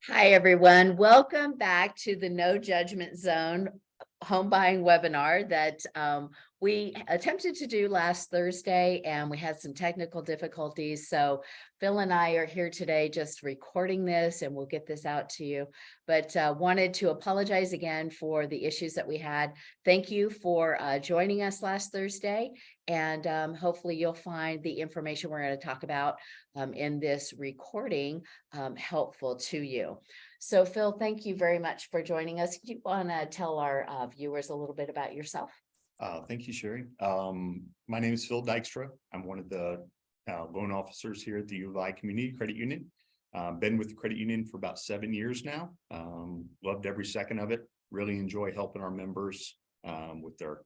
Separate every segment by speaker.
Speaker 1: Hi, everyone. Welcome back to the No Judgment Zone home buying webinar that we attempted to do last Thursday, and we had some technical difficulties. So Phil and I are here today just recording this, and we'll get this out to you. But wanted to apologize again for the issues that we had. Thank you for joining us last Thursday, and hopefully you'll find the information we're going to talk about in this recording helpful to you. So Phil, thank you very much for joining us. Do you want to tell our viewers a little bit about yourself?
Speaker 2: Thank you, Sheri. My name is Phil Dykstra. I'm one of the loan officers here at the UICCU Community Credit Union. Been with the credit union for about 7 years now. Loved every second of it. Really enjoy helping our members with their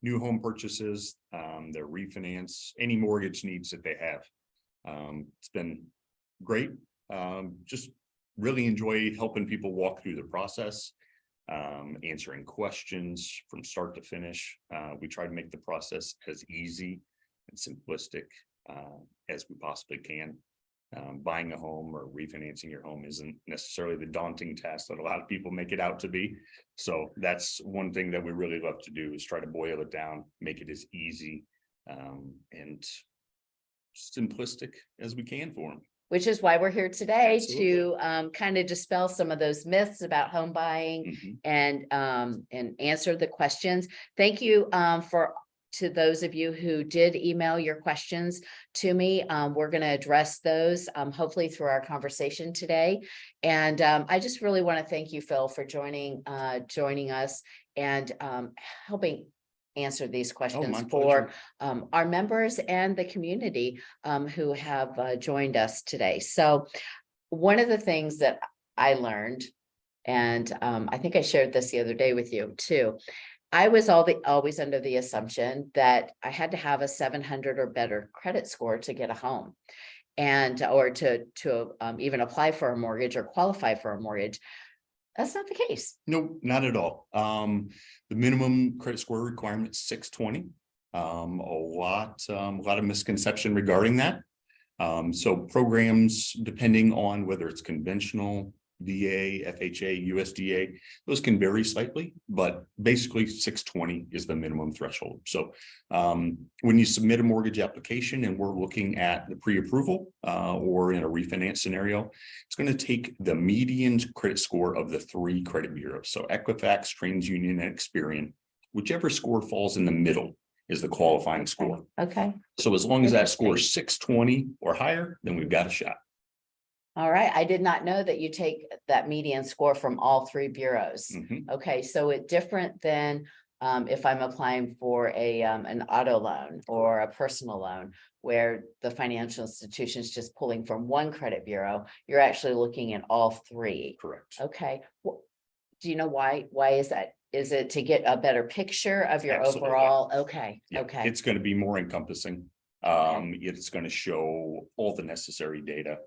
Speaker 2: new home purchases, their refinance, any mortgage needs that they have. It's been great. Just really enjoy helping people walk through the process, answering questions from start to finish. We try to make the process as easy and simplistic as we possibly can. Buying a home or refinancing your home isn't necessarily the daunting task that a lot of people make it out to be. So that's one thing that we really love to do, is try to boil it down, make it as easy and simplistic as we can for them.
Speaker 1: Which is why we're here today.
Speaker 2: Absolutely.
Speaker 1: To kind of dispel some of those myths about home buying and answer the questions. Thank you to those of you who did email your questions to me. We're going to address those hopefully through our conversation today. And I just really want to thank you, Phil, for joining us and helping answer these questions for our members and the community who have joined us today. So one of the things that I learned, and I think I shared this the other day with you too, I was always under the assumption that I had to have a 700 or better credit score to get a home, and or to even apply for a mortgage or qualify for a mortgage. That's not the case.
Speaker 2: No, not at all. The minimum credit score requirement is 620. A lot of misconception regarding that. So programs, depending on whether it's conventional, VA, FHA, USDA, those can vary slightly, but basically 620 is the minimum threshold. So when you submit a mortgage application and we're looking at the pre-approval or in a refinance scenario, it's going to take the median credit score of the 3 credit bureaus. So Equifax, TransUnion, and Experian, whichever score falls in the middle is the qualifying score.
Speaker 1: Okay.
Speaker 2: So as long as that score is 620 or higher, then we've got a shot.
Speaker 1: All right. I did not know that you take that median score from all 3 bureaus. Okay. So it's different than if I'm applying for an auto loan or a personal loan, where the financial institution is just pulling from one credit bureau. You're actually looking at all 3.
Speaker 2: Correct.
Speaker 1: Okay. Well, do you know why? Why is that? Is it to get a better picture of your
Speaker 2: Absolutely.
Speaker 1: Overall? Okay.
Speaker 2: Yeah,
Speaker 1: okay.
Speaker 2: It's going to be more encompassing. It's going to show all the necessary data.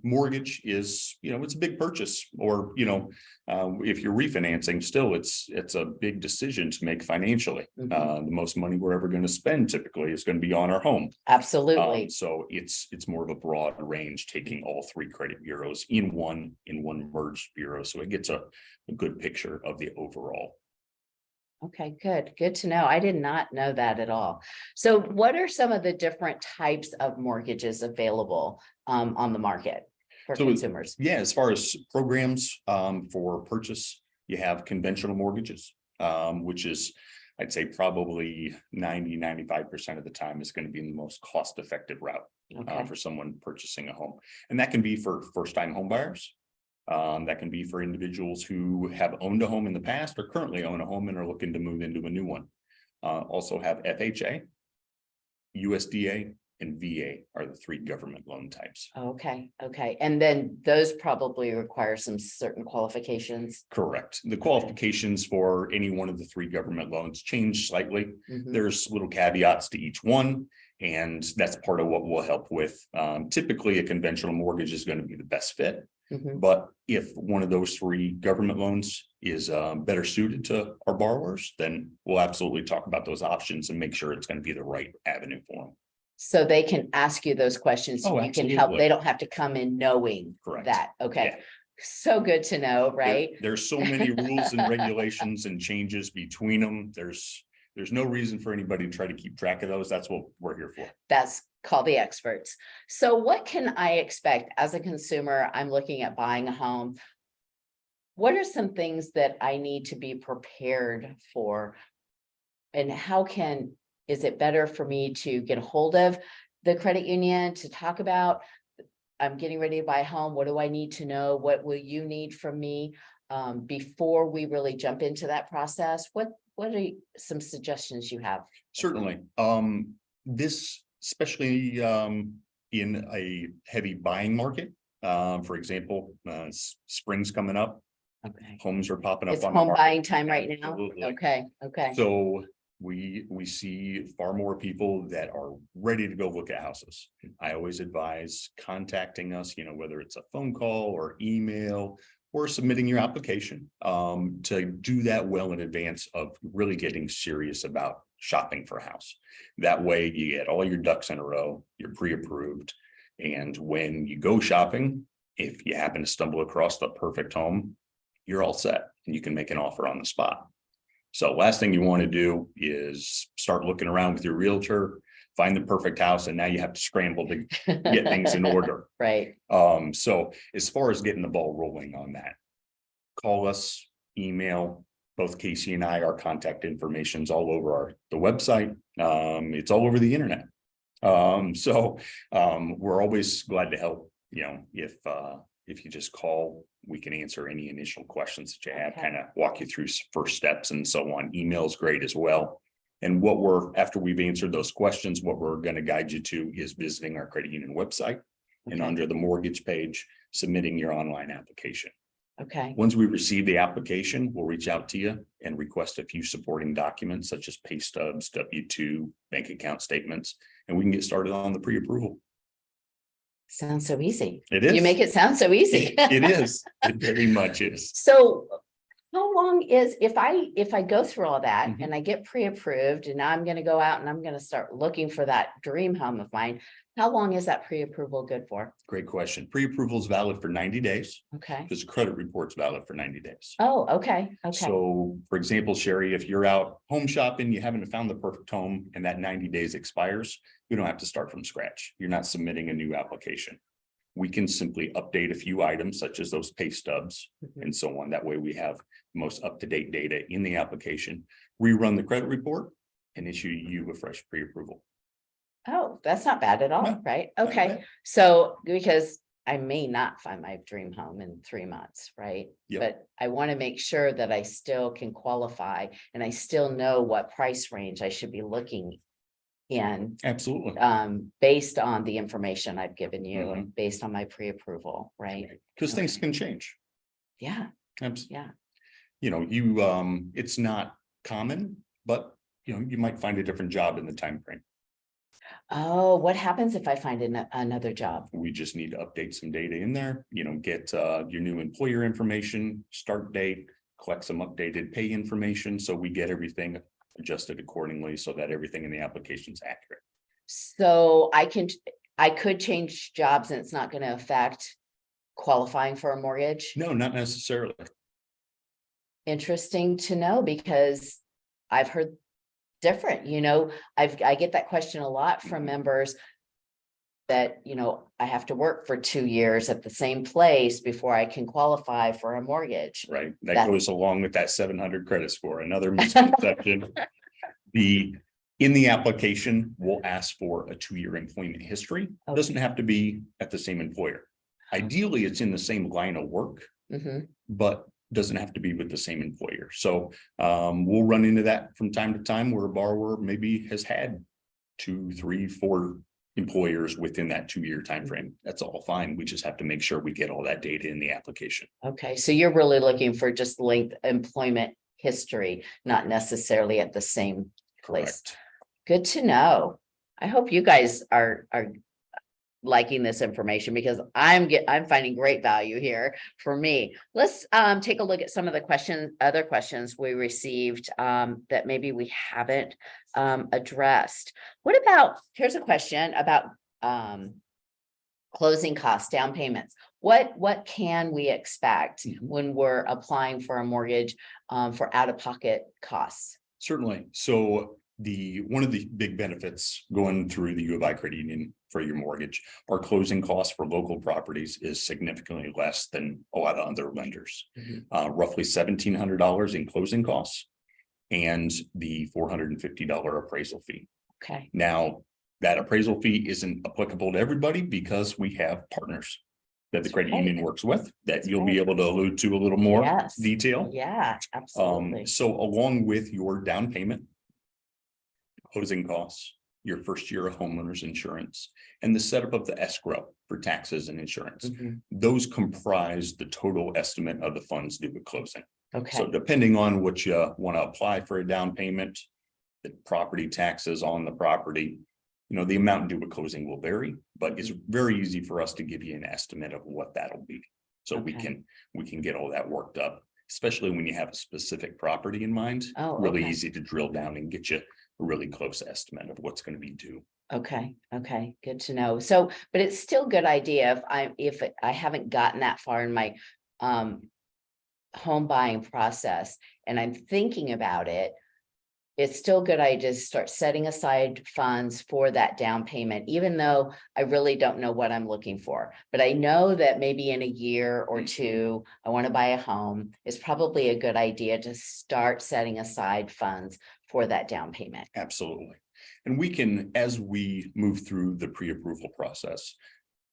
Speaker 2: Mortgage is, it's a big purchase, or, if you're refinancing, still it's a big decision to make financially. The most money we're ever going to spend typically is going to be on our home.
Speaker 1: Absolutely.
Speaker 2: So it's more of a broad range, taking all 3 credit bureaus in one merged bureau. So it gets a good picture of the overall.
Speaker 1: Okay, good to know. I did not know that at all. So what are some of the different types of mortgages available on the market for consumers?
Speaker 2: Yeah, as far as programs for purchase, you have conventional mortgages, which is, I'd say probably 90-95% of the time is going to be the most cost-effective route for someone purchasing a home. And that can be for first-time home buyers. That can be for individuals who have owned a home in the past or currently own a home and are looking to move into a new one. Also have FHA, USDA, and VA are the 3 government loan types.
Speaker 1: Okay. And then those probably require some certain qualifications.
Speaker 2: Correct. The qualifications for any one of the 3 government loans change slightly. There's little caveats to each one, and that's part of what we'll help with. Typically, a conventional mortgage is going to be the best fit. But if one of those 3 government loans is better suited to our borrowers, then we'll absolutely talk about those options and make sure it's going to be the right avenue for them.
Speaker 1: So they can ask you those questions.
Speaker 2: Oh,
Speaker 1: you can help. They don't have to come in knowing
Speaker 2: Correct.
Speaker 1: that. Okay. So good to know, right?
Speaker 2: There's so many rules and regulations and changes between them. There's no reason for anybody to try to keep track of those. That's what we're here for.
Speaker 1: That's call the experts. So what can I expect as a consumer? I'm looking at buying a home. What are some things that I need to be prepared for? And is it better for me to get a hold of the credit union to talk about, I'm getting ready to buy a home. What do I need to know? What will you need from me before we really jump into that process? What are some suggestions you have?
Speaker 2: Certainly. This, especially in a heavy buying market, for example, spring's coming up.
Speaker 1: Okay.
Speaker 2: Homes are popping up
Speaker 1: It's
Speaker 2: on the
Speaker 1: home
Speaker 2: market.
Speaker 1: buying time right now.
Speaker 2: Absolutely.
Speaker 1: Okay.
Speaker 2: So we see far more people that are ready to go look at houses. I always advise contacting us, whether it's a phone call or email or submitting your application, to do that well in advance of really getting serious about shopping for a house. That way you get all your ducks in a row, you're pre-approved. And when you go shopping, if you happen to stumble across the perfect home, you're all set and you can make an offer on the spot. So last thing you want to do is start looking around with your realtor, find the perfect house, and now you have to scramble to get things in order.
Speaker 1: Right.
Speaker 2: So as far as getting the ball rolling on that, call us, email. Both Casey and I, our contact information's all over the website. It's all over the internet. We're always glad to help. If you just call, we can answer any initial questions that you have,
Speaker 1: Okay.
Speaker 2: kind of walk you through first steps and so on. Email is great as well. And after we've answered those questions, what we're going to guide you to is visiting our credit union website and under the mortgage page, submitting your online application.
Speaker 1: Okay.
Speaker 2: Once we receive the application, we'll reach out to you and request a few supporting documents such as pay stubs, W-2, bank account statements, and we can get started on the pre-approval.
Speaker 1: Sounds so easy.
Speaker 2: It is.
Speaker 1: You make it sound so easy.
Speaker 2: It is. It very much is.
Speaker 1: So how long is, if I go through all that and I get pre-approved and now I'm going to go out and I'm going to start looking for that dream home of mine, how long is that pre-approval good for?
Speaker 2: Great question. Pre-approval is valid for 90 days.
Speaker 1: Okay.
Speaker 2: Because credit report's valid for 90 days.
Speaker 1: Oh, okay.
Speaker 2: So for example, Sheri, if you're out home shopping, you haven't found the perfect home and that 90 days expires, you don't have to start from scratch. You're not submitting a new application. We can simply update a few items such as those pay stubs and so on. That way we have the most up-to-date data in the application, rerun the credit report and issue you a fresh pre-approval.
Speaker 1: Oh, that's not bad at all,
Speaker 2: No,
Speaker 1: right?
Speaker 2: not
Speaker 1: Okay.
Speaker 2: bad.
Speaker 1: So because I may not find my dream home in 3 months, right?
Speaker 2: Yep.
Speaker 1: But I want to make sure that I still can qualify and I still know what price range I should be looking in,
Speaker 2: Absolutely.
Speaker 1: based on the information I've given you and based on my pre-approval, right?
Speaker 2: Because things can change.
Speaker 1: Yeah.
Speaker 2: Absolutely.
Speaker 1: Yeah.
Speaker 2: It's not common, but you might find a different job in the time frame.
Speaker 1: Oh, what happens if I find another job?
Speaker 2: We just need to update some data in there, get your new employer information, start date, collect some updated pay information. So we get everything adjusted accordingly so that everything in the application is accurate.
Speaker 1: So I could change jobs and it's not going to affect qualifying for a mortgage?
Speaker 2: No, not necessarily.
Speaker 1: Interesting to know because I've heard different, I get that question a lot from members that, I have to work for 2 years at the same place before I can qualify for a mortgage.
Speaker 2: Right. That goes along with that 700 credit score. Another misconception. In the application, we'll ask for a 2-year employment history. It doesn't have to be at the same employer. Ideally, it's in the same line of work, but doesn't have to be with the same employer. So we'll run into that from time to time where a borrower maybe has had 2, 3, 4 employers within that 2-year time frame. That's all fine. We just have to make sure we get all that data in the application.
Speaker 1: Okay, so you're really looking for just length employment history, not necessarily at the same place.
Speaker 2: Correct.
Speaker 1: Good to know. I hope you guys are liking this information because I'm finding great value here for me. Let's take a look at some of the other questions we received that maybe we haven't addressed. What about, here's a question about closing costs, down payments. what can we expect
Speaker 2: Mhm.
Speaker 1: when we're applying for a mortgage for out-of-pocket costs?
Speaker 2: Certainly. So one of the big benefits going through the U of I credit union for your mortgage, our closing costs for local properties is significantly less than a lot of other lenders. Roughly $1,700 in closing costs and the $450 appraisal fee.
Speaker 1: Okay.
Speaker 2: Now, that appraisal fee isn't applicable to everybody because we have partners that the credit union works with that you'll be able to allude to a little more
Speaker 1: Yes.
Speaker 2: detail.
Speaker 1: Yeah, absolutely.
Speaker 2: So along with your down payment, closing costs, your first year of homeowners insurance, and the setup of the escrow for taxes and insurance,
Speaker 1: Mhm.
Speaker 2: those comprise the total estimate of the funds due at closing.
Speaker 1: Okay.
Speaker 2: So depending on what you want to apply for a down payment, the property taxes on the property, the amount due at closing will vary, but it's very easy for us to give you an estimate of what that'll be. So we can get all that worked up, especially when you have a specific property in mind.
Speaker 1: Oh,
Speaker 2: really
Speaker 1: okay.
Speaker 2: easy to drill down and get you a really close estimate of what's going to be due.
Speaker 1: Okay, good to know. So, but it's still a good idea if I haven't gotten that far in my home buying process and I'm thinking about it, it's still a good idea to start setting aside funds for that down payment, even though I really don't know what I'm looking for. But I know that maybe in a year or two, I want to buy a home. It's probably a good idea to start setting aside funds for that down payment.
Speaker 2: Absolutely. And we can, as we move through the pre-approval process,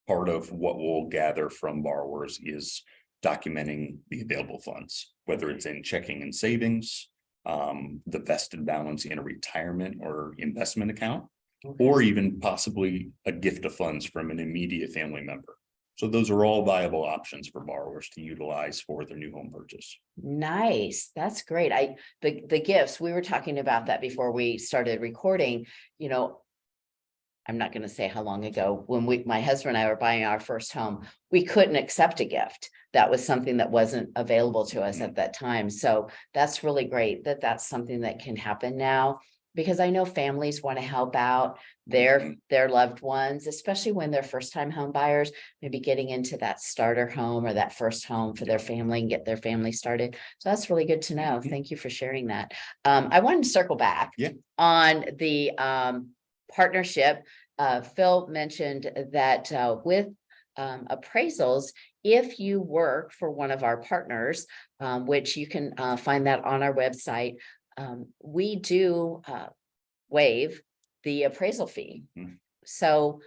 Speaker 2: part of what we'll gather from borrowers is documenting the available funds, whether it's in checking and savings, the vested balance in a retirement or investment account, or even possibly a gift of funds from an immediate family member. So those are all viable options for borrowers to utilize for their new home purchase.
Speaker 1: Nice. That's great. The gifts, we were talking about that before we started recording, I'm not going to say how long ago, when my husband and I were buying our first home, we couldn't accept a gift. That was something that wasn't available to us at that time. So that's really great that that's something that can happen now, because I know families want to help out their loved ones, especially when they're first time home buyers, maybe getting into that starter home or that first home for their family and get their family started. So that's really good to know. Thank you for sharing that. I wanted to circle back on the partnership. Phil mentioned that with appraisals, if you work for one of our partners, which you can find that on our website, we do waive the appraisal fee. So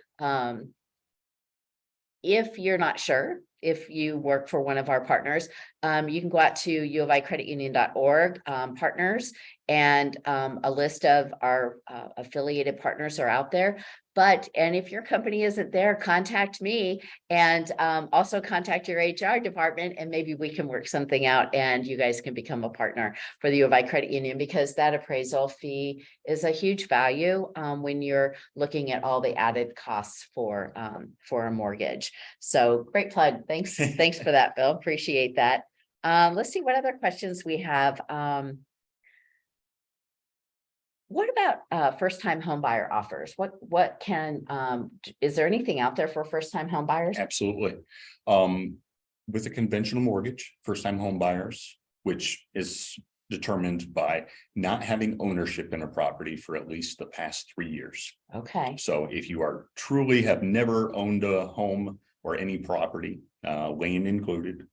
Speaker 1: if you're not sure, if you work for one of our partners, you can go out to uoficreditunion.org partners, and a list of our affiliated partners are out there. And if your company isn't there, contact me, and also contact your HR department, and maybe we can work something out and you guys can become a partner for the U of I Credit Union, because that appraisal fee is a huge value when you're looking at all the added costs for a mortgage. So great plug. Thanks. Thanks for that, Bill. Appreciate that. Let's see what other questions we have. What about first-time home buyer offers? What can is there anything out there for first-time home buyers?
Speaker 2: Absolutely. With a conventional mortgage, first-time home buyers, which is determined by not having ownership in a property for at least the past 3 years.
Speaker 1: Okay.
Speaker 2: So if you are truly have never owned a home or any property, land included,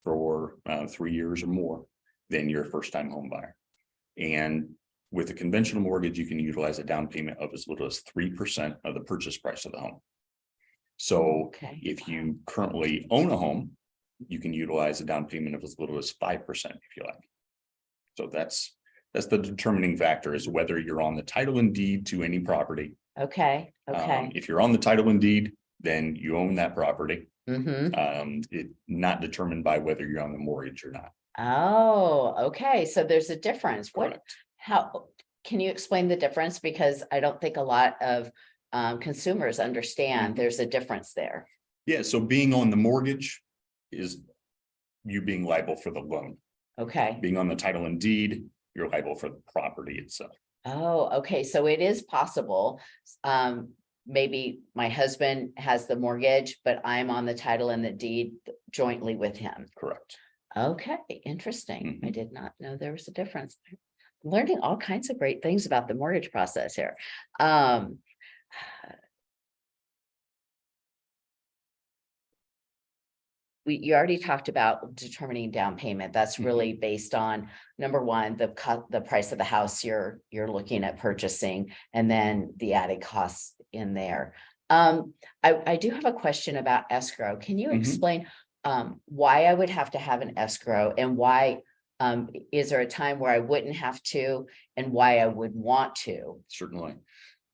Speaker 2: for 3 years or more, then you're a first-time home buyer. And with a conventional mortgage, you can utilize a down payment of as little as 3% of the purchase price of the home. So if you currently own a home, you can utilize a down payment of as little as 5% if you like. So that's the determining factor, is whether you're on the title and deed to any property.
Speaker 1: Okay.
Speaker 2: If you're on the title and deed, then you own that property.
Speaker 1: Mm-hmm.
Speaker 2: It's not determined by whether you're on the mortgage or not.
Speaker 1: Oh, okay. So there's a difference.
Speaker 2: Correct.
Speaker 1: How can you explain the difference? Because I don't think a lot of consumers understand there's a difference there.
Speaker 2: Yeah. So being on the mortgage is you being liable for the loan.
Speaker 1: Okay.
Speaker 2: Being on the title and deed, you're liable for the property itself.
Speaker 1: Oh, okay. So it is possible maybe my husband has the mortgage, but I'm on the title and the deed jointly with him.
Speaker 2: Correct.
Speaker 1: Okay, interesting. I did not know there was a difference. I'm learning all kinds of great things about the mortgage process here. You already talked about determining down payment. That's really based on, number one, the price of the house you're looking at purchasing, and then the added costs in there. I do have a question about escrow. Can you explain why I would have to have an escrow, and why is there a time where I wouldn't have to, and why I would want to?
Speaker 2: Certainly.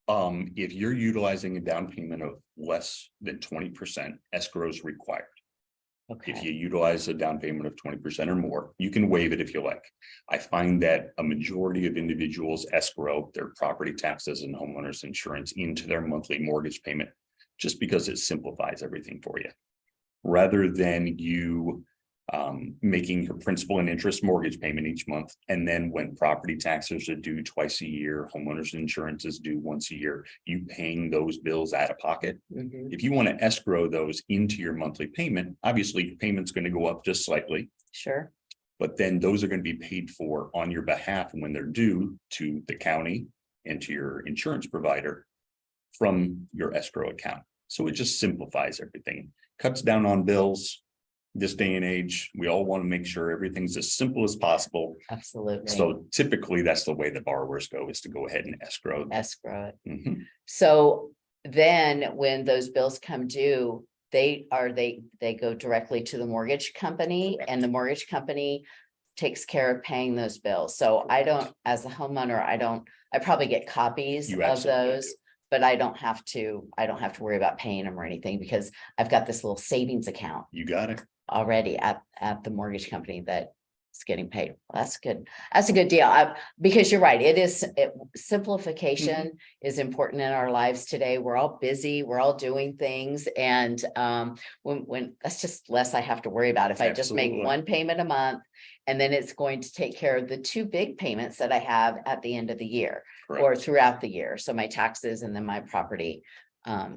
Speaker 2: If you're utilizing a down payment of less than 20%, escrow is required. If you
Speaker 1: Okay,
Speaker 2: utilize a down payment of 20% or more, you can waive it if you like. I find that a majority of individuals escrow their property taxes and homeowners insurance into their monthly mortgage payment, just because it simplifies everything for you. Rather than you making your principal and interest mortgage payment each month, and then when property taxes are due twice a year, homeowners insurance is due once a year, you paying those bills out of pocket. If you want to escrow those into your monthly payment, obviously your payment's going to go up just slightly,
Speaker 1: sure.
Speaker 2: but then those are going to be paid for on your behalf when they're due to the county and to your insurance provider from your escrow account. So it just simplifies everything, cuts down on bills. This day and age, we all want to make sure everything's as simple as possible.
Speaker 1: Absolutely.
Speaker 2: So typically that's the way the borrowers go, is to go ahead and escrow.
Speaker 1: Escrow it. So then when those bills come due, they go directly to the mortgage company, and the mortgage company takes care of paying those bills. So I don't, as a homeowner, I probably get copies
Speaker 2: You
Speaker 1: of
Speaker 2: absolutely
Speaker 1: those,
Speaker 2: do.
Speaker 1: but I don't have to worry about paying them or anything, because I've got this little savings account
Speaker 2: You got it.
Speaker 1: already at the mortgage company that is getting paid. Well, that's good. That's a good deal. Because you're right. Simplification is important in our lives today. We're all busy. We're all doing things. And when that's just less I have to worry about. If I just make one payment a month, and then it's going to take care of the two big payments that I have at the end of the year. Correct. Or throughout the year. So my taxes and then my property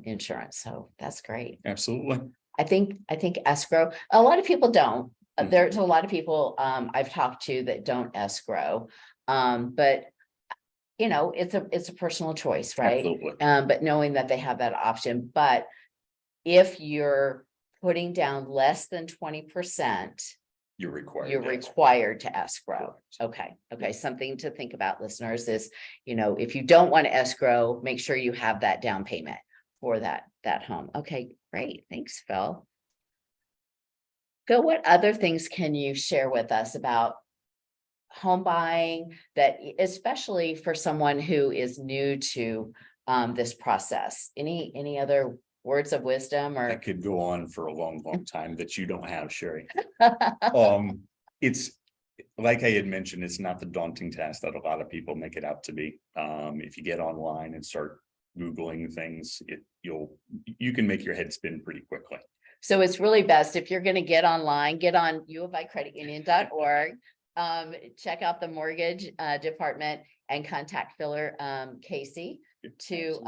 Speaker 1: insurance. So that's great.
Speaker 2: Absolutely.
Speaker 1: I think escrow, a lot of people don't. There's a lot of people I've talked to that don't escrow. But it's a personal choice, right?
Speaker 2: Absolutely.
Speaker 1: But knowing that they have that option. But if you're putting down less than 20%,
Speaker 2: you're
Speaker 1: required to escrow.
Speaker 2: Correct.
Speaker 1: Okay. Something to think about, listeners, is, if you don't want to escrow, make sure you have that down payment for that home. Okay, great. Thanks, Phil. Phil, what other things can you share with us about home buying, that especially for someone who is new to this process? Any other words of wisdom? Or
Speaker 2: I could go on for a long time that you don't have, Sheri. It's like I had mentioned, it's not the daunting task that a lot of people make it out to be. If you get online and start Googling things, you can make your head spin pretty quickly.
Speaker 1: So it's really best, if you're going to get online, get on uofcreditunion.org, check out the mortgage department, and contact Phil or Casey to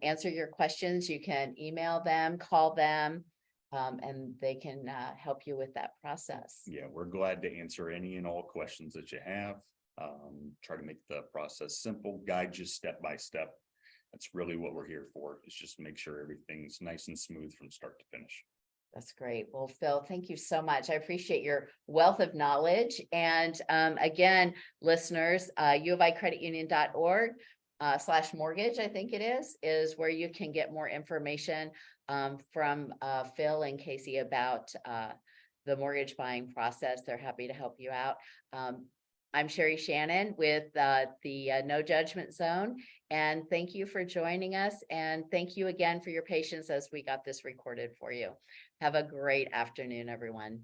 Speaker 1: answer your questions. You can email them, call them, and they can help you with that process.
Speaker 2: Yeah, we're glad to answer any and all questions that you have. Try to make the process simple, guide you step by step. That's really what we're here for, is just make sure everything's nice and smooth from start to finish.
Speaker 1: That's great. Well, Phil, thank you so much. I appreciate your wealth of knowledge. And again, listeners, uofcreditunion.org /mortgage, I think it is where you can get more information from Phil and Casey about the mortgage buying process. They're happy to help you out. I'm Sheri Shannon with the No Judgment Zone, and thank you for joining us. And thank you again for your patience as we got this recorded for you. Have a great afternoon, everyone.